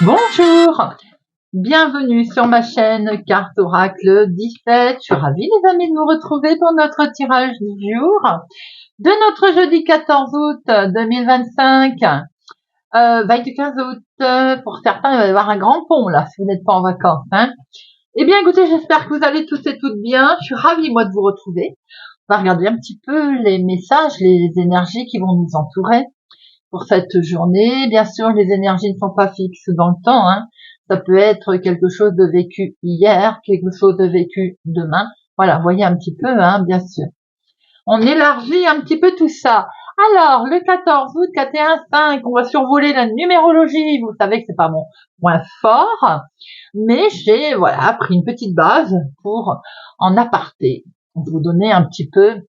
Bonjour, bienvenue sur ma chaîne Carte Oracle 17. Je suis ravie les amis de vous retrouver pour notre tirage du jour de notre jeudi 14 août 2025. Du 15 août, pour certains il va y avoir un grand pont là si vous n'êtes pas en vacances. Eh bien écoutez, j'espère que vous allez tous et toutes bien. Je suis ravie moi de vous retrouver. On va regarder un petit peu les messages, les énergies qui vont nous entourer pour cette journée. Bien sûr, les énergies ne sont pas fixes dans le temps. Ça peut être quelque chose de vécu hier, quelque chose de vécu demain. Voilà, voyez un petit peu, bien sûr. On élargit un petit peu tout ça. Alors, le 14 août, 4-1-5, on va survoler la numérologie. Vous savez que c'est pas mon point fort, mais j'ai, pris une petite base pour, en aparté, vous donner un petit peu,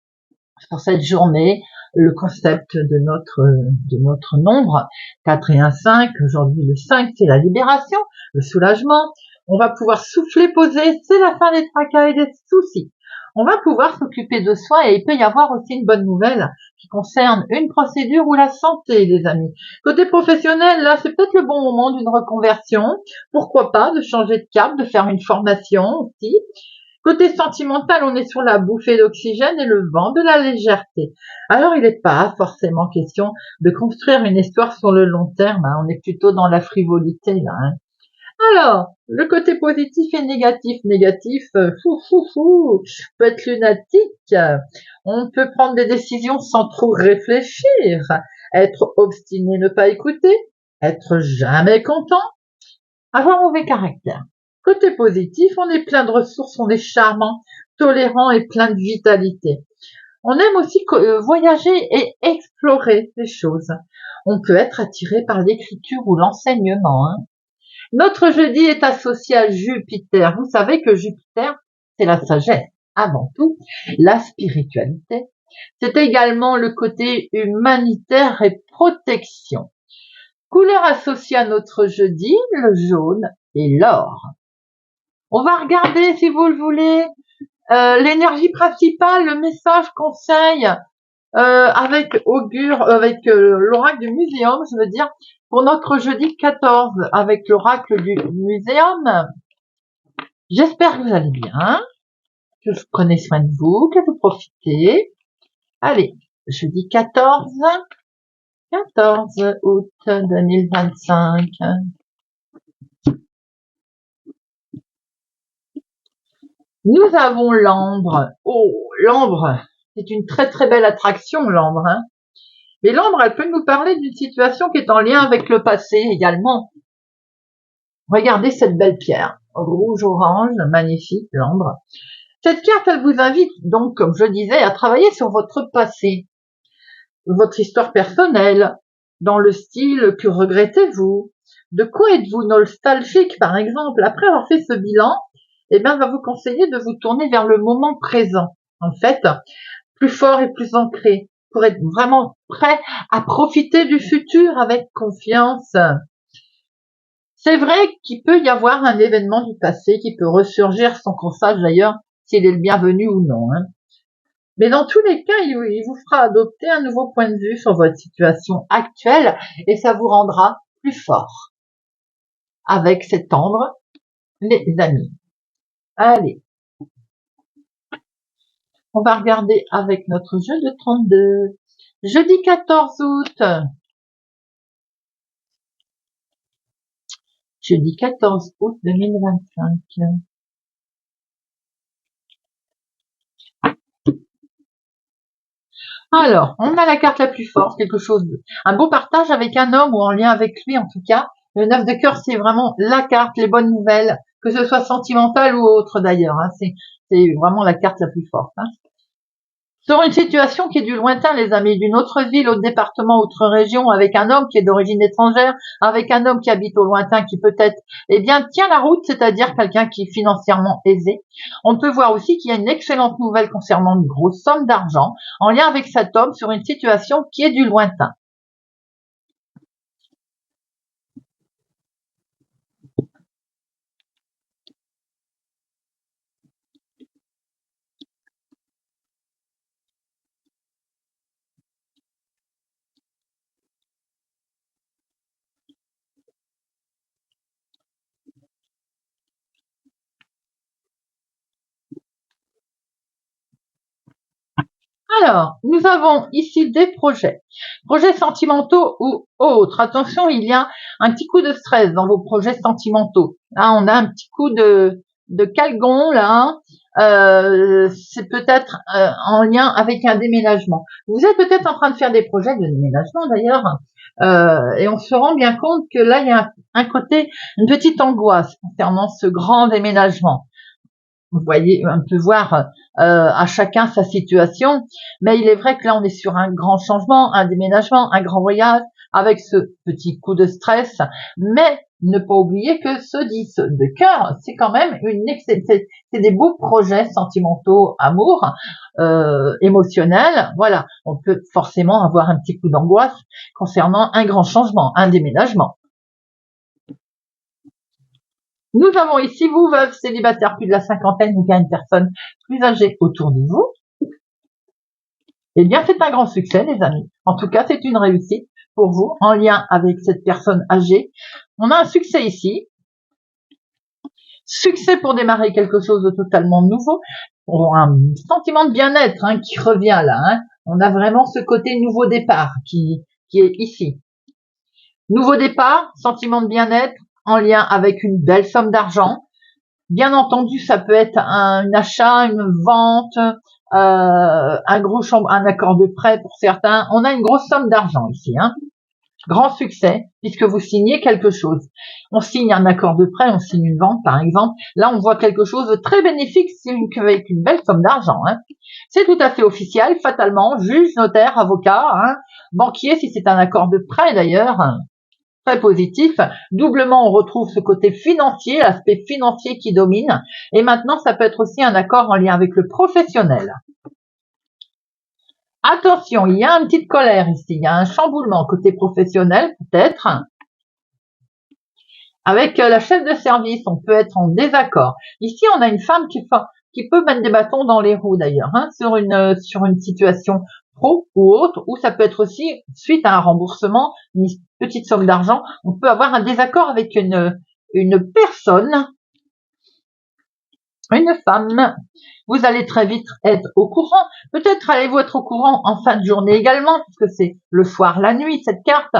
pour cette journée, le concept de notre nombre 4 et 1 5. Aujourd'hui le 5 c'est la libération, le soulagement. On va pouvoir souffler, poser, c'est la fin des tracas et des soucis. On va pouvoir s'occuper de soi et il peut y avoir aussi une bonne nouvelle qui concerne une procédure ou la santé, les amis. Côté professionnel, là, c'est peut-être le bon moment d'une reconversion. Pourquoi pas de changer de cap, de faire une formation aussi. Côté sentimental, on est sur la bouffée d'oxygène et le vent de la légèreté. Alors, il n'est pas forcément question de construire une histoire sur le long terme. On est plutôt dans la frivolité là. Alors, le côté positif et négatif. Négatif, peut être lunatique. On peut prendre des décisions sans trop réfléchir. Être obstiné, ne pas écouter. Être jamais content. Avoir mauvais caractère. Côté positif, on est plein de ressources, on est charmant, tolérant et plein de vitalité. On aime aussi voyager et explorer les choses. On peut être attiré par l'écriture ou l'enseignement. Notre jeudi est associé à Jupiter. Vous savez que Jupiter, c'est la sagesse, avant tout, la spiritualité. C'est également le côté humanitaire et protection. Couleur associée à notre jeudi, le jaune et l'or. On va regarder, si vous le voulez, l'énergie principale, le message conseil avec l'oracle du muséum, je veux dire, pour notre jeudi 14, avec l'oracle du muséum. J'espère que vous allez bien, que vous prenez soin de vous, que vous profitez. Allez, jeudi 14 août 2025. Nous avons l'ambre. Oh, l'ambre, c'est une très très belle attraction, l'ambre. Mais l'ambre, elle peut nous parler d'une situation qui est en lien avec le passé également. Regardez cette belle pierre, rouge, orange, magnifique, l'ambre. Cette carte, elle vous invite donc, comme je disais, à travailler sur votre passé, votre histoire personnelle, dans le style que regrettez-vous, de quoi êtes-vous nostalgique, par exemple. Après avoir fait ce bilan, va vous conseiller de vous tourner vers le moment présent. En fait, plus fort et plus ancré, pour être vraiment prêt à profiter du futur avec confiance. C'est vrai qu'il peut y avoir un événement du passé qui peut ressurgir sans qu'on sache d'ailleurs s'il est le bienvenu ou non. Mais dans tous les cas, il vous fera adopter un nouveau point de vue sur votre situation actuelle et ça vous rendra plus fort. Avec cet ambre, les amis. Allez. On va regarder avec notre jeu de 32. Jeudi 14 août. Jeudi 14 août 2025. Alors, on a la carte la plus forte, un beau partage avec un homme ou en lien avec lui en tout cas. Le 9 de cœur, c'est vraiment la carte, les bonnes nouvelles, que ce soit sentimental ou autre d'ailleurs. C'est vraiment la carte la plus forte. Sur une situation qui est du lointain, les amis, d'une autre ville, autre département, autre région, avec un homme qui est d'origine étrangère, avec un homme qui habite au lointain, qui peut-être, tient la route, c'est-à-dire quelqu'un qui est financièrement aisé. On peut voir aussi qu'il y a une excellente nouvelle concernant une grosse somme d'argent en lien avec cet homme sur une situation qui est du lointain. Alors, nous avons ici des projets sentimentaux ou autres. Attention, il y a un petit coup de stress dans vos projets sentimentaux. Là, on a un petit coup de calgon, là. C'est peut-être en lien avec un déménagement. Vous êtes peut-être en train de faire des projets de déménagement, d'ailleurs. Et on se rend bien compte que là, il y a un côté, une petite angoisse concernant ce grand déménagement. Vous voyez, on peut voir à chacun sa situation, mais il est vrai que là on est sur un grand changement, un déménagement, un grand voyage, avec ce petit coup de stress, mais ne pas oublier que ce 10 de cœur, c'est quand même c'est des beaux projets sentimentaux, amour, émotionnels, voilà. On peut forcément avoir un petit coup d'angoisse concernant un grand changement, un déménagement. Nous avons ici vous, veuve, célibataire, plus de la cinquantaine, ou bien une personne plus âgée autour de vous. Eh bien, c'est un grand succès, les amis. En tout cas, c'est une réussite pour vous, en lien avec cette personne âgée. On a un succès ici. Succès pour démarrer quelque chose de totalement nouveau. Pour un sentiment de bien-être qui revient là. On a vraiment ce côté nouveau départ qui est ici. Nouveau départ, sentiment de bien-être, en lien avec une belle somme d'argent. Bien entendu, ça peut être un achat, une vente, un accord de prêt pour certains. On a une grosse somme d'argent ici, Grand succès, puisque vous signez quelque chose. On signe un accord de prêt, on signe une vente, par exemple. Là, on voit quelque chose de très bénéfique avec une belle somme d'argent. C'est tout à fait officiel, fatalement. Juge, notaire, avocat, banquier, si c'est un accord de prêt d'ailleurs. Très positif. Doublement, on retrouve ce côté financier, l'aspect financier qui domine. Et maintenant, ça peut être aussi un accord en lien avec le professionnel. Attention, il y a une petite colère ici, il y a un chamboulement côté professionnel peut-être. Avec la chef de service, on peut être en désaccord. Ici, on a une femme qui peut mettre des bâtons dans les roues d'ailleurs, sur une situation pro ou autre, ou ça peut être aussi suite à un remboursement, une petite somme d'argent, on peut avoir un désaccord avec une personne, une femme. Vous allez très vite être au courant. Peut-être allez-vous être au courant en fin de journée également, puisque c'est le soir, la nuit, cette carte.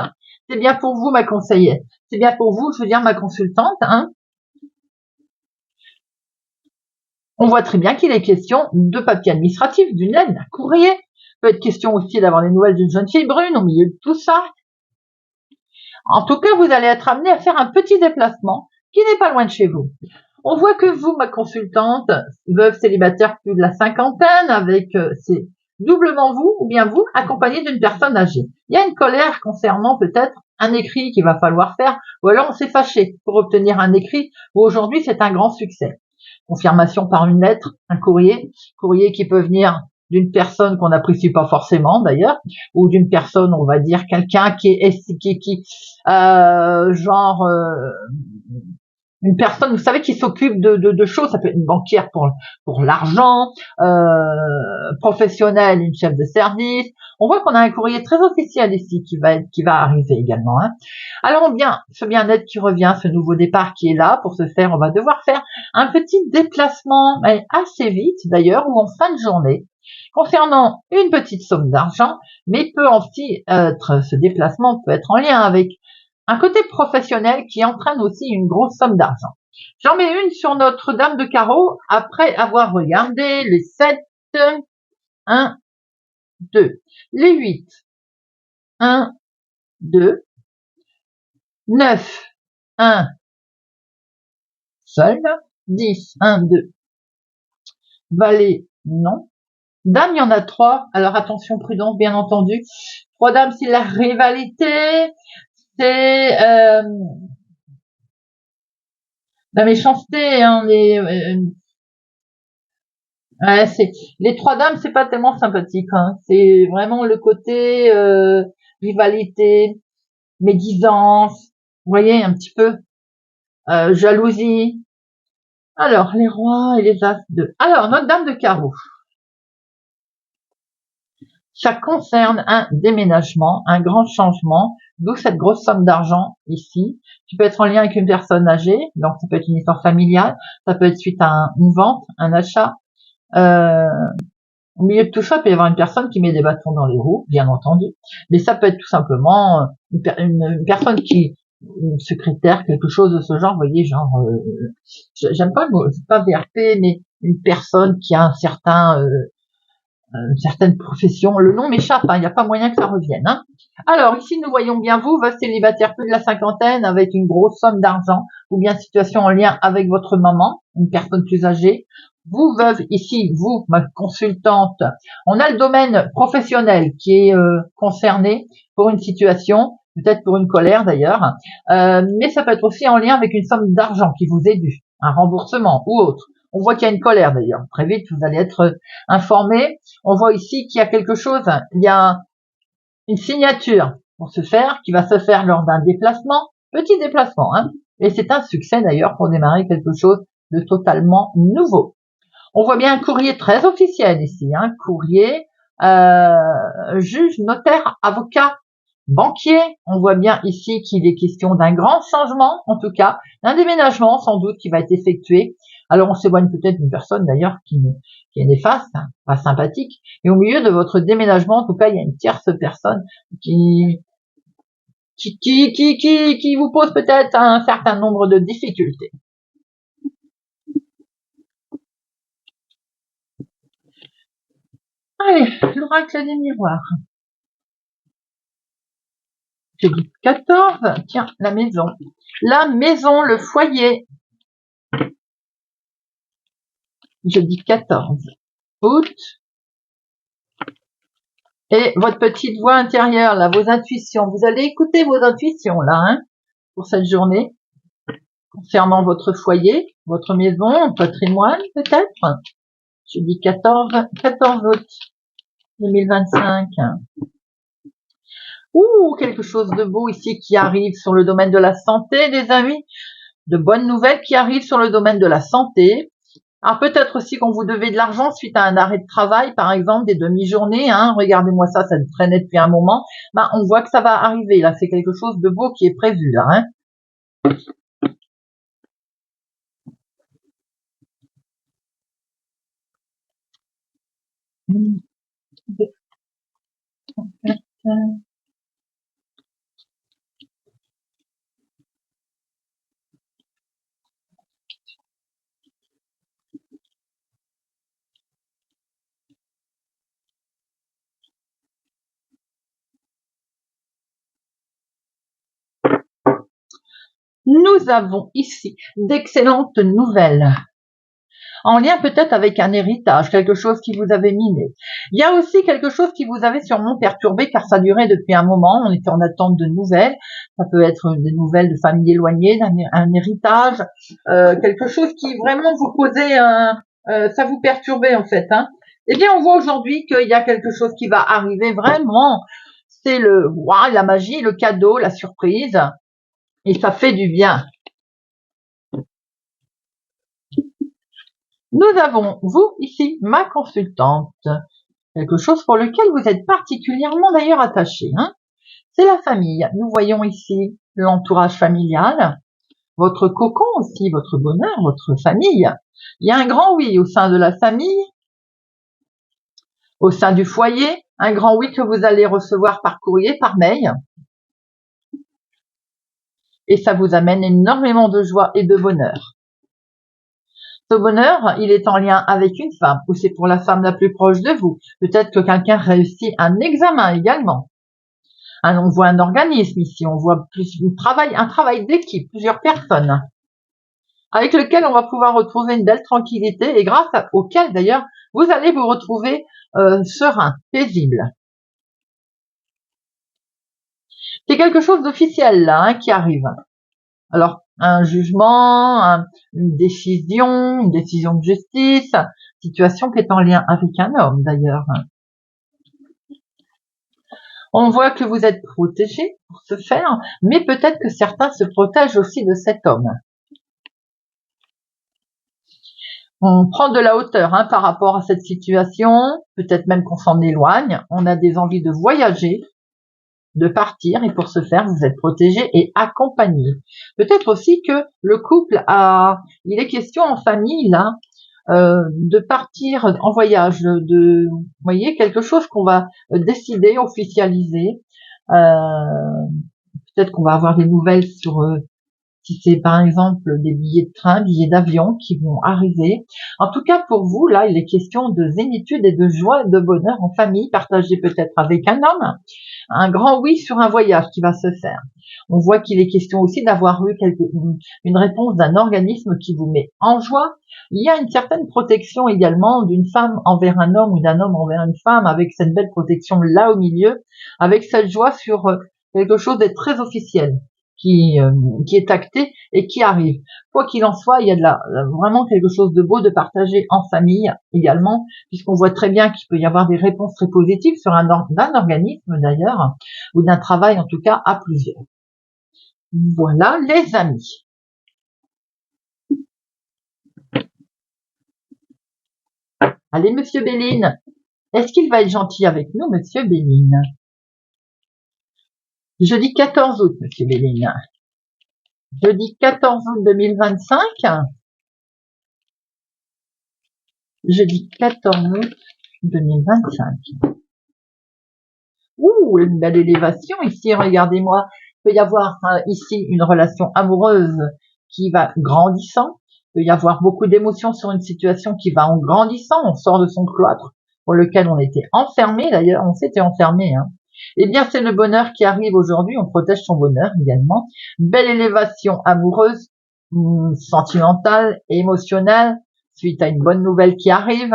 C'est bien pour vous, ma conseillère. C'est bien pour vous, je veux dire, ma consultante. On voit très bien qu'il est question de papier administratif, d'une lettre, d'un courrier. Il peut être question aussi d'avoir des nouvelles d'une jeune fille brune au milieu de tout ça. En tout cas, vous allez être amené à faire un petit déplacement qui n'est pas loin de chez vous. On voit que vous, ma consultante, veuve célibataire plus de la cinquantaine, c'est doublement vous ou bien vous, accompagné d'une personne âgée. Il y a une colère concernant peut-être un écrit qu'il va falloir faire, ou alors on s'est fâché pour obtenir un écrit, où aujourd'hui c'est un grand succès. Confirmation par une lettre, un courrier qui peut venir d'une personne qu'on n'apprécie pas forcément d'ailleurs, ou d'une personne, on va dire, quelqu'un une personne, vous savez, qui s'occupe de choses. Ça peut être une banquière pour l'argent, professionnelle, une chef de service. On voit qu'on a un courrier très officiel ici qui va arriver également. Alors ce bien-être qui revient, ce nouveau départ qui est là pour se faire, on va devoir faire un petit déplacement, mais assez vite d'ailleurs, ou en fin de journée, concernant une petite somme d'argent, mais ce déplacement peut être en lien avec un côté professionnel qui entraîne aussi une grosse somme d'argent. J'en mets une sur notre dame de carreau après avoir regardé les 7, 1, 2, les 8, 1, 2, 9, 1, seul, 10, 1, 2, valet, non. Dame, il y en a 3, alors attention, prudence, bien entendu. 3 dames, c'est la rivalité, c'est la méchanceté, les 3 dames, c'est pas tellement sympathique, c'est vraiment le côté rivalité, médisance, vous voyez un petit peu, jalousie. Alors les rois et les as de. Alors notre dame de carreau. Ça concerne un déménagement, un grand changement, d'où cette grosse somme d'argent ici, qui peut être en lien avec une personne âgée, donc ça peut être une histoire familiale, ça peut être suite à une vente, un achat. Au milieu de tout ça, il peut y avoir une personne qui met des bâtons dans les roues, bien entendu, mais ça peut être tout simplement une personne qui, une secrétaire, quelque chose de ce genre, vous voyez, genre, j'aime pas le mot, c'est pas VRP, mais une personne qui a une certaine profession. Le nom m'échappe, il n'y a pas moyen que ça revienne. Hein. Alors ici, nous voyons bien vous, votre célibataire plus de la cinquantaine avec une grosse somme d'argent, ou bien situation en lien avec votre maman, une personne plus âgée. Vous, veuve, ici, vous, ma consultante, on a le domaine professionnel qui est concerné pour une situation, peut-être pour une colère d'ailleurs, mais ça peut être aussi en lien avec une somme d'argent qui vous est due, un remboursement ou autre. On voit qu'il y a une colère d'ailleurs. Très vite, vous allez être informé. On voit ici qu'il y a quelque chose, il y a une signature pour se faire, qui va se faire lors d'un déplacement, petit déplacement, hein. Et c'est un succès d'ailleurs pour démarrer quelque chose de totalement nouveau. On voit bien un courrier très officiel ici, hein, courrier, juge, notaire, avocat, banquier. On voit bien ici qu'il est question d'un grand changement, en tout cas, d'un déménagement sans doute qui va être effectué. Alors on s'éloigne peut-être d'une personne d'ailleurs qui est néfaste, hein, pas sympathique. Et au milieu de votre déménagement, en tout cas, il y a une tierce personne qui vous pose peut-être un certain nombre de difficultés. Allez, l'oracle des miroirs. J'ai dit 14, tiens, la maison. La maison, le foyer. Je dis 14 août. Et votre petite voix intérieure, là, vos intuitions. Vous allez écouter vos intuitions, là, hein, pour cette journée. Concernant votre foyer, votre maison, patrimoine, peut-être. Je dis 14 août 2025. Ouh, quelque chose de beau ici qui arrive sur le domaine de la santé, des amis. De bonnes nouvelles qui arrivent sur le domaine de la santé. Alors peut-être aussi qu'on vous devait de l'argent suite à un arrêt de travail, par exemple, des demi-journées. Hein. Regardez-moi ça traînait depuis un moment. Ben, on voit que ça va arriver. Là, c'est quelque chose de beau qui est prévu. Là, hein. Nous avons ici d'excellentes nouvelles, en lien peut-être avec un héritage, quelque chose qui vous avait miné. Il y a aussi quelque chose qui vous avait sûrement perturbé car ça durait depuis un moment, on était en attente de nouvelles, ça peut être des nouvelles de familles éloignées, un héritage, quelque chose qui vraiment vous posait ça vous perturbait en fait. Hein. Eh bien on voit aujourd'hui qu'il y a quelque chose qui va arriver vraiment, c'est la magie, le cadeau, la surprise. Et ça fait du bien. Nous avons, vous, ici, ma consultante, quelque chose pour lequel vous êtes particulièrement d'ailleurs attaché. Hein. C'est la famille. Nous voyons ici l'entourage familial, votre cocon aussi, votre bonheur, votre famille. Il y a un grand oui au sein de la famille, au sein du foyer, un grand oui que vous allez recevoir par courrier, par mail. Et ça vous amène énormément de joie et de bonheur. Ce bonheur, il est en lien avec une femme, ou c'est pour la femme la plus proche de vous. Peut-être que quelqu'un réussit un examen également. On voit un organisme ici, on voit un travail d'équipe, plusieurs personnes, avec lequel on va pouvoir retrouver une belle tranquillité et grâce auquel d'ailleurs vous allez vous retrouver serein, paisible. C'est quelque chose d'officiel là hein, qui arrive. Alors, un jugement, une décision de justice, situation qui est en lien avec un homme d'ailleurs. On voit que vous êtes protégé pour ce faire, mais peut-être que certains se protègent aussi de cet homme. On prend de la hauteur hein, par rapport à cette situation, peut-être même qu'on s'en éloigne, on a des envies de voyager, de partir et pour ce faire vous êtes protégé et accompagné. Peut-être aussi que le couple il est question en famille là de partir en voyage, vous voyez, quelque chose qu'on va décider, officialiser. Peut-être qu'on va avoir des nouvelles sur si c'est par exemple des billets de train, billets d'avion qui vont arriver. En tout cas, pour vous, là, il est question de zénitude et de joie et de bonheur en famille, partagé peut-être avec un homme. Un grand oui sur un voyage qui va se faire. On voit qu'il est question aussi d'avoir eu une réponse d'un organisme qui vous met en joie. Il y a une certaine protection également d'une femme envers un homme ou d'un homme envers une femme, avec cette belle protection là au milieu, avec cette joie sur quelque chose d'être très officiel qui est acté et qui arrive. Quoi qu'il en soit, il y a vraiment quelque chose de beau de partager en famille également, puisqu'on voit très bien qu'il peut y avoir des réponses très positives sur d'un organisme d'ailleurs, ou d'un travail en tout cas à plusieurs. Voilà les amis. Allez, Monsieur Béline, est-ce qu'il va être gentil avec nous, Monsieur Béline? Jeudi 14 août, Monsieur Béline. Jeudi 14 août 2025. Jeudi 14 août 2025. Ouh, une belle élévation ici, regardez-moi. Il peut y avoir ici une relation amoureuse qui va grandissant. Il peut y avoir beaucoup d'émotions sur une situation qui va en grandissant. On sort de son cloître pour lequel on était enfermé. D'ailleurs, on s'était enfermé. Eh bien, c'est le bonheur qui arrive aujourd'hui. On protège son bonheur également. Belle élévation amoureuse, sentimentale, émotionnelle, suite à une bonne nouvelle qui arrive.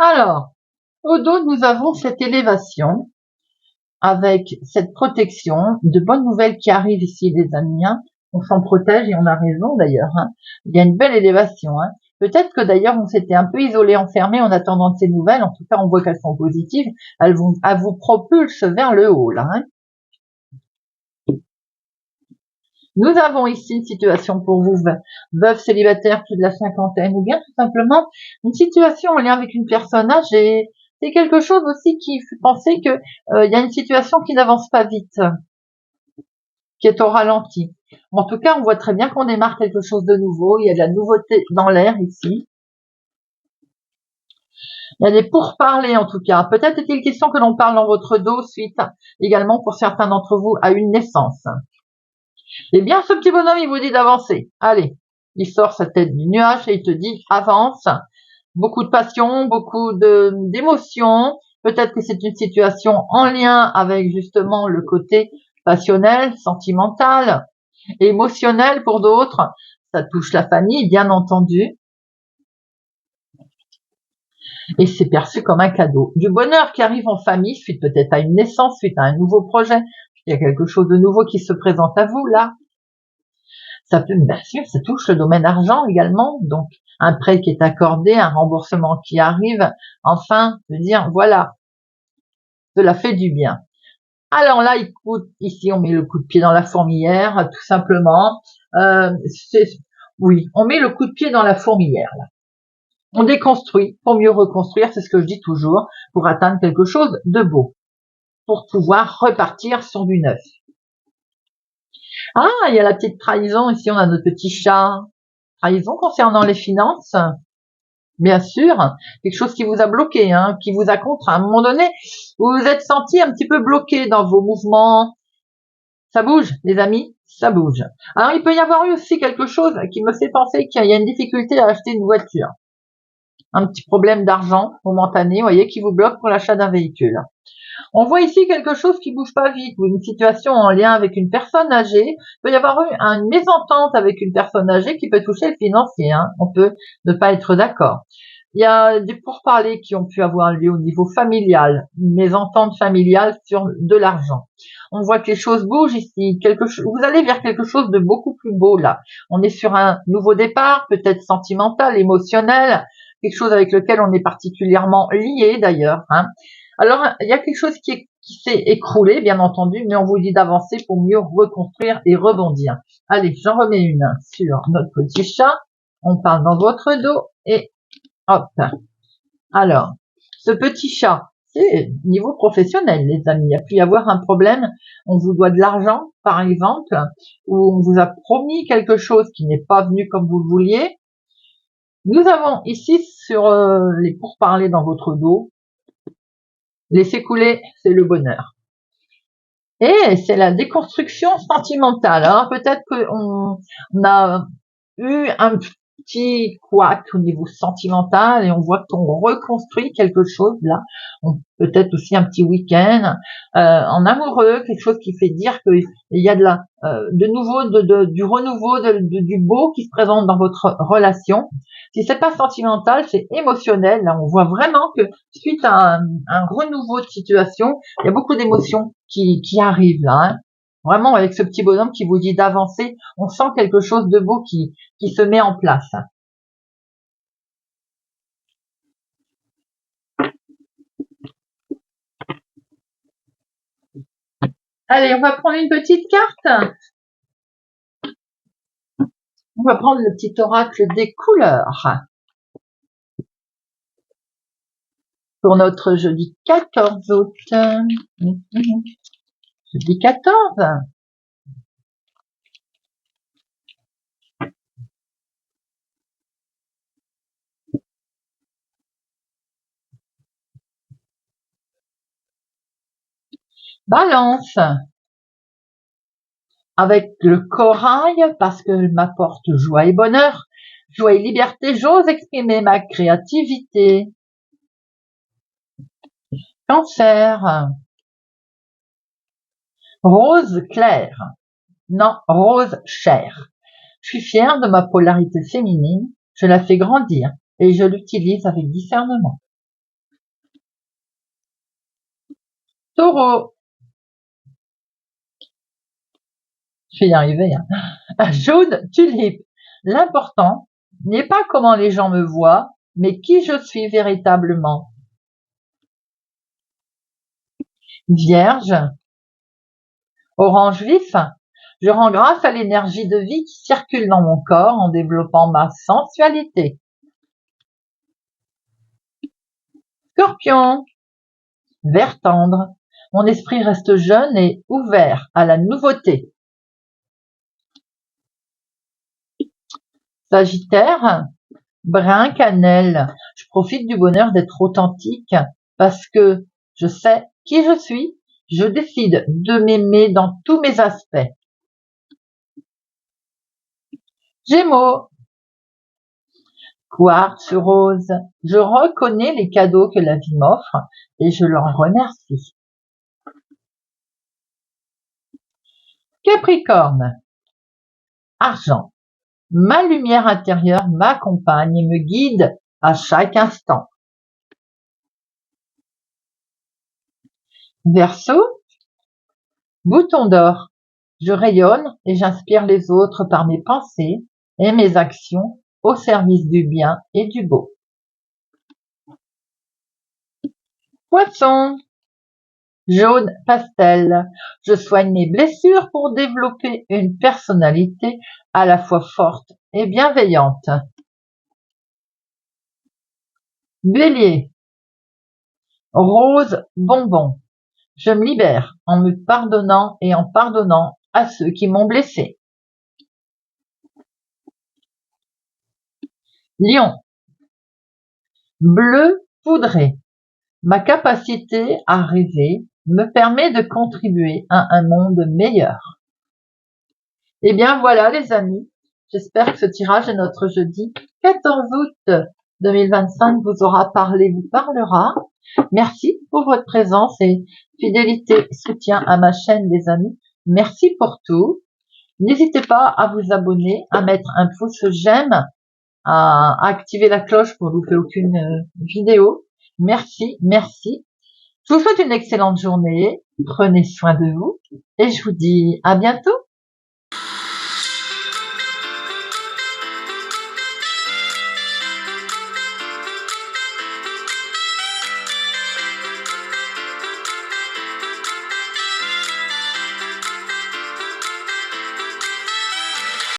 Alors, au dos, nous avons cette élévation avec cette protection, de bonnes nouvelles qui arrivent ici, les amis. On s'en protège et on a raison d'ailleurs. Il y a une belle élévation. Peut-être que d'ailleurs on s'était un peu isolé, enfermé en attendant de ces nouvelles. En tout cas, on voit qu'elles sont positives. Elles vous propulsent vers le haut là. Nous avons ici une situation pour vous, veuve célibataire plus de la cinquantaine, ou bien tout simplement une situation en lien avec une personne âgée. C'est quelque chose aussi qui fait penser que il y a une situation qui n'avance pas vite, qui est au ralenti. En tout cas, on voit très bien qu'on démarre quelque chose de nouveau. Il y a de la nouveauté dans l'air ici. Il y a des pourparlers en tout cas. Peut-être est-il question que l'on parle dans votre dos suite également pour certains d'entre vous à une naissance. Eh bien, ce petit bonhomme, il vous dit d'avancer. Allez, il sort sa tête du nuage et il te dit avance. Beaucoup de passion, beaucoup d'émotions. Peut-être que c'est une situation en lien avec justement le côté passionnel, sentimental, émotionnel pour d'autres. Ça touche la famille, bien entendu. Et c'est perçu comme un cadeau. Du bonheur qui arrive en famille, suite peut-être à une naissance, suite à un nouveau projet. Il y a quelque chose de nouveau qui se présente à vous, là. Ça peut, bien sûr, ça touche le domaine argent également. Donc, un prêt qui est accordé, un remboursement qui arrive. Enfin, de dire, voilà, cela fait du bien. Alors là, ici, on met le coup de pied dans la fourmilière, tout simplement. Oui, on met le coup de pied dans la fourmilière, là. On déconstruit pour mieux reconstruire, c'est ce que je dis toujours, pour atteindre quelque chose de beau, pour pouvoir repartir sur du neuf. Ah, il y a la petite trahison, ici on a notre petit chat. Trahison concernant les finances, bien sûr, quelque chose qui vous a bloqué, qui vous a contraint. À un moment donné, vous vous êtes senti un petit peu bloqué dans vos mouvements. Ça bouge, les amis, ça bouge. Alors, il peut y avoir eu aussi quelque chose qui me fait penser qu'il y a une difficulté à acheter une voiture. Un petit problème d'argent momentané, vous voyez, qui vous bloque pour l'achat d'un véhicule. On voit ici quelque chose qui bouge pas vite, ou une situation en lien avec une personne âgée. Il peut y avoir eu une mésentente avec une personne âgée qui peut toucher le financier. On peut ne pas être d'accord. Il y a des pourparlers qui ont pu avoir lieu au niveau familial, mes ententes familiales sur de l'argent. On voit que les choses bougent ici, vous allez vers quelque chose de beaucoup plus beau là. On est sur un nouveau départ, peut-être sentimental, émotionnel, quelque chose avec lequel on est particulièrement lié d'ailleurs. Alors, il y a quelque chose qui s'est écroulé, bien entendu, mais on vous dit d'avancer pour mieux reconstruire et rebondir. Allez, j'en remets une sur notre petit chat. On parle dans votre dos et hop. Alors, ce petit chat, c'est niveau professionnel, les amis. Il y a pu y avoir un problème. On vous doit de l'argent, par exemple, ou on vous a promis quelque chose qui n'est pas venu comme vous le vouliez. Nous avons ici sur les pourparlers dans votre dos, laissez couler, c'est le bonheur. Et c'est la déconstruction sentimentale. Alors peut-être qu'on a eu un petit couac au niveau sentimental et on voit qu'on reconstruit quelque chose là. Peut-être aussi un petit week-end en amoureux, quelque chose qui fait dire qu'il y a de nouveau, du renouveau, du beau qui se présente dans votre relation. Si c'est pas sentimental, c'est émotionnel. Là, on voit vraiment que suite à un renouveau de situation, il y a beaucoup d'émotions qui arrivent là. Vraiment, avec ce petit bonhomme qui vous dit d'avancer, on sent quelque chose de beau qui se met en place. Allez, on va prendre une petite carte. On va prendre le petit oracle des couleurs. Pour notre jeudi 14 août. Jeudi 14. Balance. Avec le corail, parce que m'apporte joie et bonheur. Joie et liberté, j'ose exprimer ma créativité. Cancer. Rose clair. Non, rose chair. Je suis fière de ma polarité féminine, je la fais grandir et je l'utilise avec discernement. Taureau. Je vais y arriver. Jaune tulipe. L'important n'est pas comment les gens me voient, mais qui je suis véritablement. Vierge. Orange vif. Je rends grâce à l'énergie de vie qui circule dans mon corps en développant ma sensualité. Scorpion. Vert tendre. Mon esprit reste jeune et ouvert à la nouveauté. Sagittaire. Brun cannelle. Je profite du bonheur d'être authentique parce que je sais qui je suis. Je décide de m'aimer dans tous mes aspects. Gémeaux. Quartz rose. Je reconnais les cadeaux que la vie m'offre et je l'en remercie. Capricorne. Argent. Ma lumière intérieure m'accompagne et me guide à chaque instant. Verseau. Bouton d'or. Je rayonne et j'inspire les autres par mes pensées et mes actions au service du bien et du beau. Poisson. Jaune pastel. Je soigne mes blessures pour développer une personnalité à la fois forte et bienveillante. Bélier. Rose bonbon. Je me libère en me pardonnant et en pardonnant à ceux qui m'ont blessé. Lion. Bleu poudré. Ma capacité à rêver me permet de contribuer à un monde meilleur. Eh bien voilà les amis, j'espère que ce tirage de notre jeudi 14 août 2025 vous aura parlé, vous parlera. Merci pour votre présence et fidélité et soutien à ma chaîne les amis. Merci pour tout. N'hésitez pas à vous abonner, à mettre un pouce j'aime à activer la cloche pour louper aucune vidéo. Merci, merci. Je vous souhaite une excellente journée. Prenez soin de vous et je vous dis à bientôt.